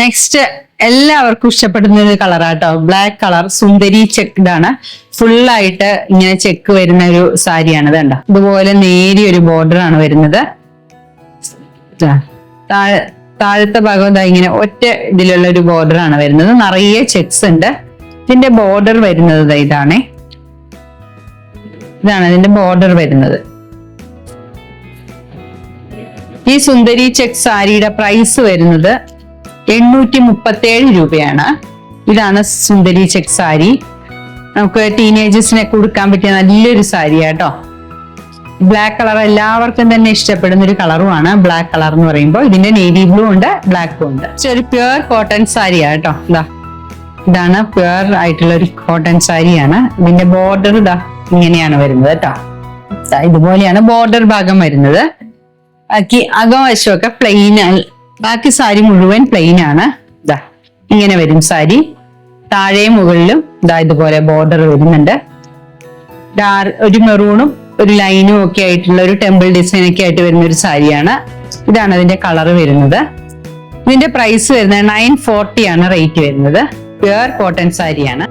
Next എല്ലാവർക്കും ഇഷ്ടപ്പെടുന്ന ഒരു കളറാട്ടോ, ബ്ലാക്ക് കളർ സുന്ദരി ചെക്ക്ഡ് ആണ്. ഫുള്ളായിട്ട് ഇങ്ങനെ ചെക്ക് വരുന്ന ഒരു സാരിയാണ്. ഇതണ്ട ഇതുപോലെ നേരിയൊരു ബോർഡർ ആണ് വരുന്നത്. താഴത്തെ ഭാഗം ഇങ്ങനെ ഒറ്റ ഇതിലുള്ള ഒരു ബോർഡർ ആണ് വരുന്നത്. നിറയെ ചെക്സ് ഉണ്ട്. ഇതിന്റെ ബോർഡർ വരുന്നത് ഇതാണ് ഇതിന്റെ ബോർഡർ വരുന്നത്. ഈ സുന്ദരി ചെക്ക് സാരിയുടെ പ്രൈസ് വരുന്നത് 837 രൂപയാണ്. ഇതാണ് സുന്ദരി ചെക്ക് സാരി. നമുക്ക് ടീനേജേഴ്സിനെ കൊടുക്കാൻ പറ്റിയ നല്ലൊരു സാരിയാട്ടോ. ബ്ലാക്ക് കളർ എല്ലാവർക്കും തന്നെ ഇഷ്ടപ്പെടുന്ന ഒരു കളറുമാണ് ബ്ലാക്ക് കളർ എന്ന് പറയുമ്പോൾ. ഇതിന്റെ നേവി ബ്ലൂ ഉണ്ട്, ബ്ലാക്കും ഉണ്ട്. ഒരു പ്യുവർ കോട്ടൺ സാരിയാട്ടോ. ഇതാണ് പ്യുവർ ആയിട്ടുള്ള ഒരു കോട്ടൺ സാരിയാണ്. ഇതിന്റെ ബോർഡർ ഇങ്ങനെയാണ് വരുന്നത് കേട്ടോ. ഇതുപോലെയാണ് ബോർഡർ ഭാഗം വരുന്നത്. ബാക്കി അകവശമൊക്കെ പ്ലെയിൻ. ബാക്കി സാരി മുഴുവൻ പ്ലെയിൻ ആണ്. ഇങ്ങനെ വരും സാരി. താഴെയും മുകളിലും ഇതുപോലെ ബോർഡർ വരുന്നുണ്ട്. ഒരു മെറൂണും ഒരു ലൈനും ഒക്കെ ആയിട്ടുള്ള ഒരു ടെമ്പിൾ ഡിസൈൻ ഒക്കെ ആയിട്ട് വരുന്ന ഒരു സാരിയാണ്. ഇതാണ് അതിന്റെ കളർ വരുന്നത്. ഇതിന്റെ പ്രൈസ് വരുന്നത് 940 ആണ് റേറ്റ് വരുന്നത്. പ്യുവർ കോട്ടൺ സാരിയാണ്.